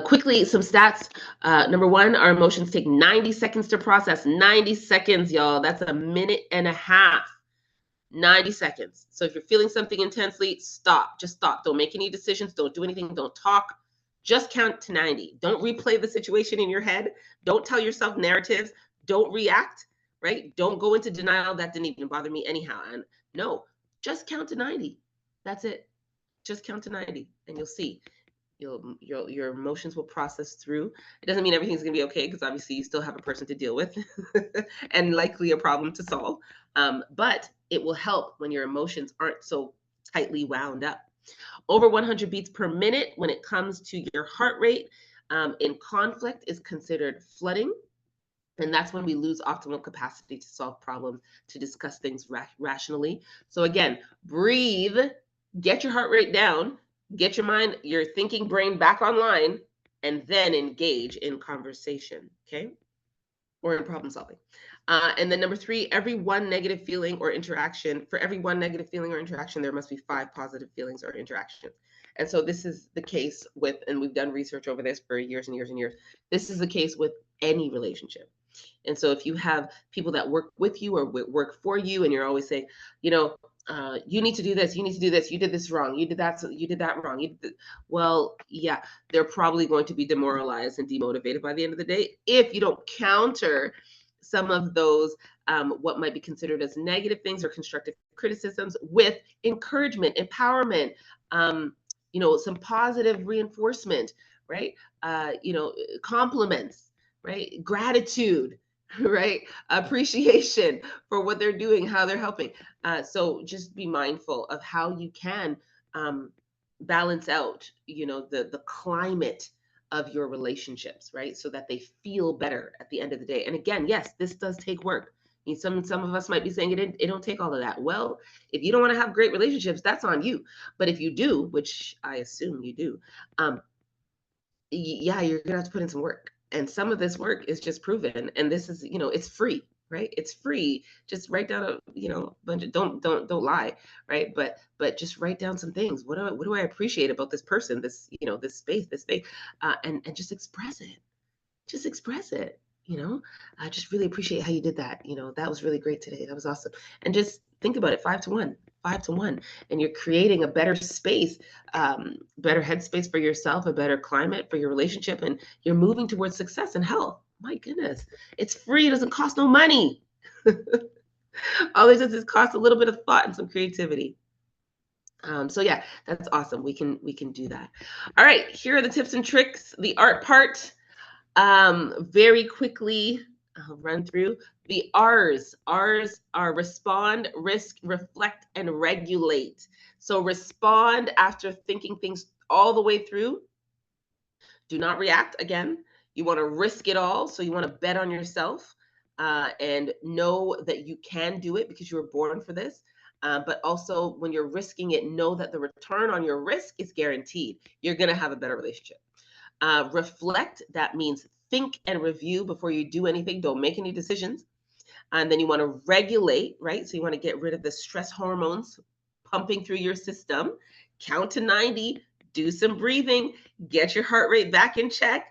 A: Quickly, some stats. Number one, our emotions take 90 seconds to process. 90 seconds, y'all. That's a minute and a half. 90 seconds. So if you're feeling something intensely, stop. Just stop. Don't make any decisions. Don't do anything. Don't talk. Just count to 90. Don't replay the situation in your head. Don't tell yourself narratives. Don't react, right? Don't go into denial. That didn't even bother me anyhow. And no, just count to 90. That's it. Just count to 90 and you'll see. Your emotions will process through. It doesn't mean everything's going to be okay, because obviously you still have a person to deal with and likely a problem to solve. But it will help when your emotions aren't so tightly wound up. Over 100 beats per minute when it comes to your heart rate in conflict is considered flooding. And that's when we lose optimal capacity to solve problems, to discuss things rationally. So again, breathe, get your heart rate down, get your mind, your thinking brain back online, and then engage in conversation, okay? Or in problem solving. And then number 3, for every one negative feeling or interaction, there must be 5 positive feelings or interactions. And so this is the case with, and we've done research over this for years and years and years. This is the case with any relationship. And so if you have people that work with you or work for you, and you're always saying, you need to do this, you need to do this, you did this wrong, you did that wrong. Well, yeah, they're probably going to be demoralized and demotivated by the end of the day if you don't counter some of those what might be considered as negative things or constructive criticisms with encouragement, empowerment, some positive reinforcement, right? Compliments, right? Gratitude, right? Appreciation for what they're doing, how they're helping. So just be mindful of how you can balance out, the climate of your relationships, right? So that they feel better at the end of the day. And again, yes, this does take work. I mean, some of us might be saying it don't take all of that. Well, if you don't want to have great relationships, that's on you. But if you do, which I assume you do, yeah, you're gonna have to put in some work. And some of this work is just proven. And this is, it's free, right? It's free. Just write down a bunch of, don't lie, right? But just write down some things. What do I appreciate about this person, this space, and just express it. Just express it. I just really appreciate how you did that. That was really great today. That was awesome. And just think about it, 5-to-1, 5-to-1, and you're creating a better space, better headspace for yourself, a better climate for your relationship, and you're moving towards success and health. My goodness, it's free. It doesn't cost no money. All it does is cost a little bit of thought and some creativity. So yeah, that's awesome. We can do that. All right, here are the tips and tricks. The art part. Very quickly, I'll run through the R's. R's are respond, risk, reflect, and regulate. So respond after thinking things all the way through. Do not react again. You want to risk it all. So you want to bet on yourself and know that you can do it because you were born for this. But also, when you're risking it, know that the return on your risk is guaranteed. You're going to have a better relationship. Reflect, that means think and review before you do anything. Don't make any decisions. And then you want to regulate, right? So you want to get rid of the stress hormones pumping through your system. Count to 90, do some breathing, get your heart rate back in check,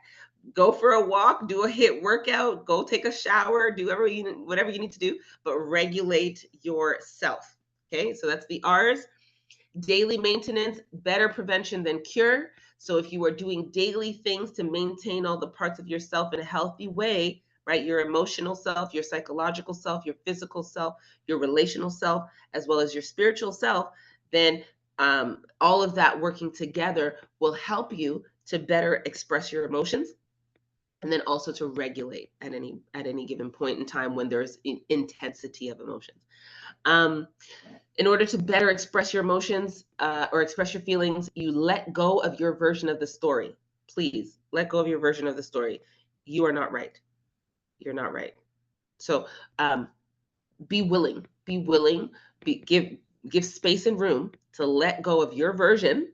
A: go for a walk, do a HIIT workout, go take a shower, do whatever you need to do, but regulate yourself. Okay, so that's the R's. Daily maintenance, better prevention than cure. So if you are doing daily things to maintain all the parts of yourself in a healthy way, right? Your emotional self, your psychological self, your physical self, your relational self, as well as your spiritual self, then all of that working together will help you to better express your emotions, and then also to regulate at any given point in time when there's intensity of emotions. In order to better express your emotions or express your feelings, you let go of your version of the story. Please let go of your version of the story. You are not right. You're not right. So be willing. Give space and room to let go of your version,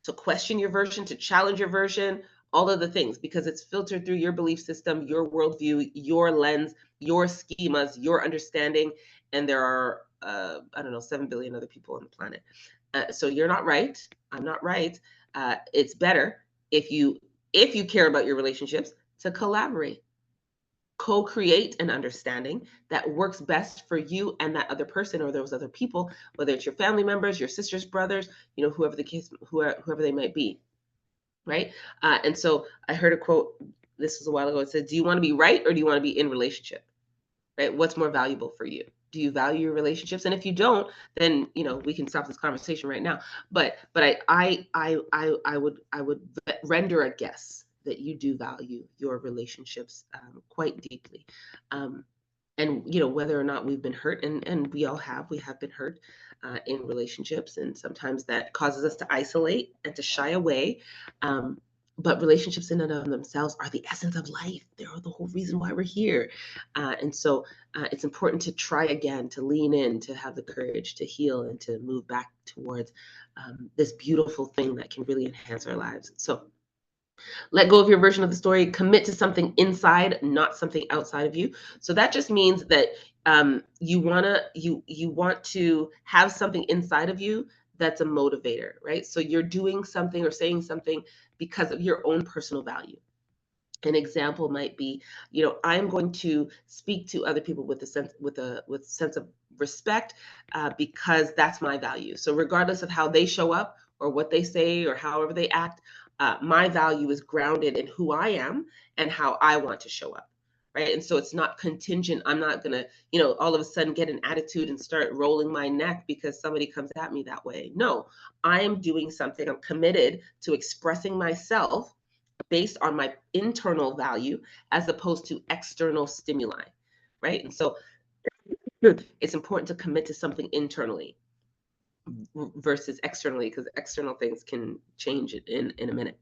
A: to question your version, to challenge your version, all of the things, because it's filtered through your belief system, your worldview, your lens, your schemas, your understanding, and there are 7 billion other people on the planet. So you're not right. I'm not right. It's better if you care about your relationships to collaborate. co-create an understanding that works best for you and that other person or those other people, whether it's your family members, your sisters, brothers, whoever the case, whoever they might be, right? And so I heard a quote, this was a while ago. It said, do you want to be right or do you want to be in relationship? Right? What's more valuable for you? Do you value your relationships? And if you don't, then we can stop this conversation right now. But I would render a guess that you do value your relationships quite deeply. And whether or not we've been hurt, and we have been hurt in relationships, and sometimes that causes us to isolate and to shy away. But relationships in and of themselves are the essence of life. They're the whole reason why we're here. And so it's important to try again, to lean in, to have the courage to heal and to move back towards this beautiful thing that can really enhance our lives. So let go of your version of the story, commit to something inside, not something outside of you. So that just means that you want to have something inside of you that's a motivator, right? So you're doing something or saying something because of your own personal value. An example might be, I'm going to speak to other people with a sense of respect because that's my value. So regardless of how they show up or what they say or however they act, my value is grounded in who I am and how I want to show up. Right. And so it's not contingent. I'm not going to, all of a sudden get an attitude and start rolling my neck because somebody comes at me that way. No, I am doing something. I'm committed to expressing myself based on my internal value as opposed to external stimuli. Right. And so it's important to commit to something internally versus externally, because external things can change it in a minute.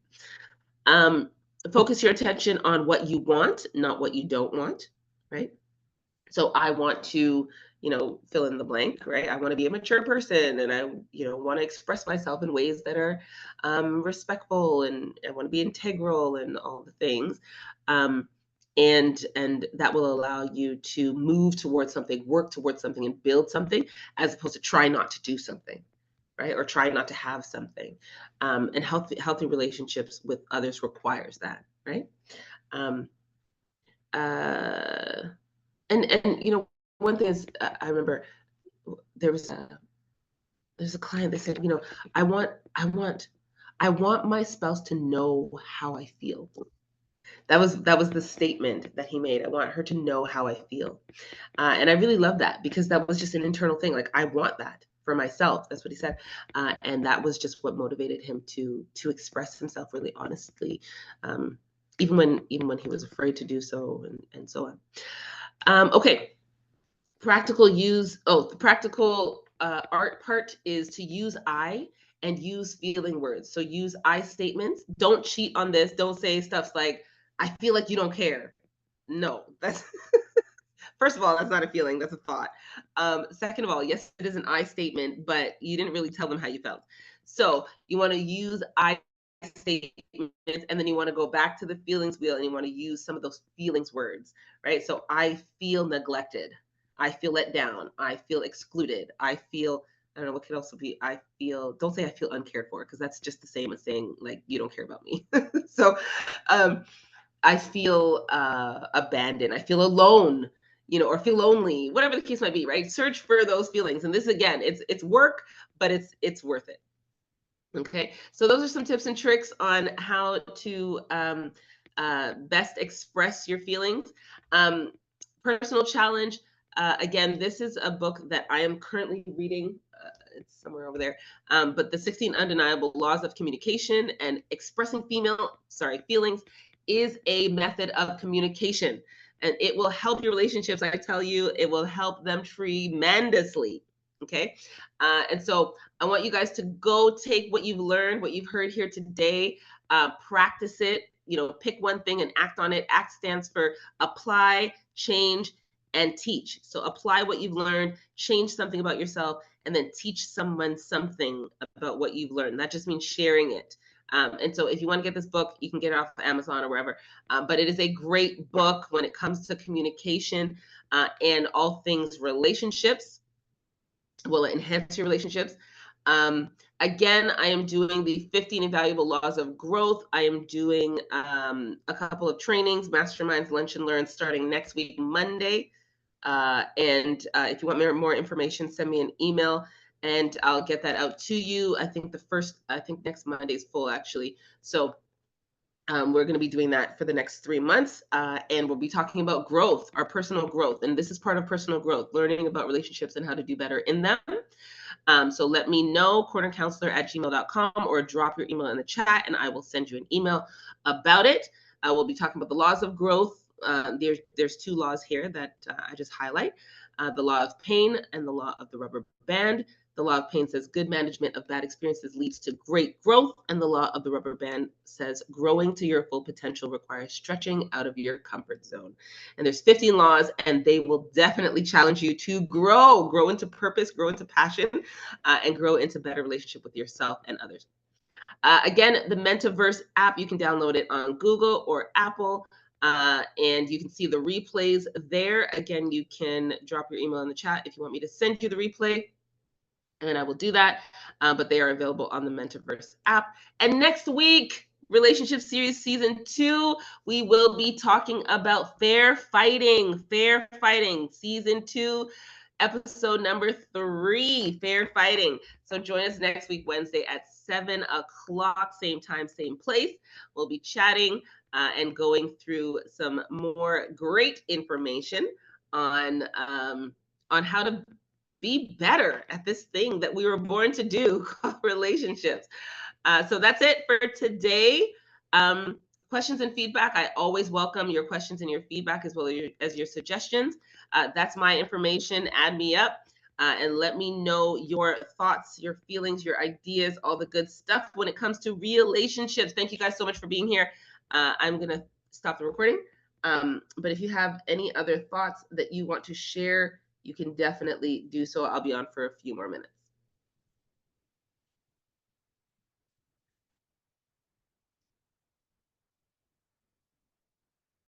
A: Focus your attention on what you want, not what you don't want, right? So I want to, fill in the blank, right? I want to be a mature person, and I, want to express myself in ways that are respectful, and I want to be integral and all the things. And that will allow you to move towards something, work towards something, and build something, as opposed to try not to do something, right? Or try not to have something. And healthy relationships with others requires that, right? Um, uh, and one thing is, I remember there's a client that said, I want my spouse to know how I feel. That was the statement that he made. I want her to know how I feel. And I really love that, because that was just an internal thing. Like, I want that for myself. That's what he said. And that was just what motivated him to express himself really honestly, even when he was afraid to do so, and so on. Okay. The practical art part is to use I and use feeling words. So use I statements. Don't cheat on this. Don't say stuff like, I feel like you don't care. No, that's first of all, that's not a feeling, that's a thought. Second of all, yes, it is an I statement, but you didn't really tell them how you felt. So you want to use I statements, and then you want to go back to the feelings wheel, and you want to use some of those feelings words, right? So I feel neglected. I feel let down. I feel excluded. I don't know what could also be. Don't say I feel uncared for, because that's just the same as saying, like, you don't care about me. So I feel abandoned. I feel alone, or feel lonely, whatever the case might be, right? Search for those feelings. And this, again, it's work, but it's worth it. Okay, so those are some tips and tricks on how to best express your feelings. Personal challenge. Again, this is a book that I am currently reading. It's somewhere over there. But the 16 Undeniable Laws of Communication and Expressing Feelings is a method of communication. And it will help your relationships. I tell you, it will help them tremendously. Okay. And so I want you guys to go take what you've learned, what you've heard here today, practice it, pick one thing and act on it. ACT stands for apply, change, and teach. So apply what you've learned, change something about yourself, and then teach someone something about what you've learned. That just means sharing it. And so if you want to get this book, you can get it off of Amazon or wherever. But it is a great book when it comes to communication and all things relationships. Will it enhance your relationships? Again, I am doing the 15 invaluable laws of growth. I am doing a couple of trainings, masterminds, lunch and learn starting next week, Monday. And if you want more information, send me an email and I'll get that out to you. I think next Monday is full actually. So we're going to be doing that for the next 3 months. And we'll be talking about growth, our personal growth. And this is part of personal growth, learning about relationships and how to do better in them. So let me know, cornercounselor@gmail.com, or drop your email in the chat and I will send you an email about it. We'll be talking about the laws of growth. There's 2 laws here that I just highlight, the law of pain and the law of the rubber band. The law of pain says good management of bad experiences leads to great growth. And the law of the rubber band says growing to your full potential requires stretching out of your comfort zone. And there's 15 laws, and they will definitely challenge you to grow into purpose, grow into passion, and grow into better relationship with yourself and others. Again, the Mentaverse app, you can download it on Google or Apple. And you can see the replays there. Again, you can drop your email in the chat if you want me to send you the replay, and I will do that. But they are available on the Mentaverse app. And next week, Relationship Series Season 2, we will be talking about fair fighting. Fair fighting, Season 2, episode number 3, fair fighting. So join us next week, Wednesday at 7 o'clock, same time, same place. We'll be chatting and going through some more great information on how to be better at this thing that we were born to do, called relationships. So that's it for today. Questions and feedback. I always welcome your questions and your feedback as well as your suggestions. That's my information. Add me up and let me know your thoughts, your feelings, your ideas, all the good stuff when it comes to relationships. Thank you guys so much for being here. I'm going to stop the recording. But if you have any other thoughts that you want to share, you can definitely do so. I'll be on for a few more minutes.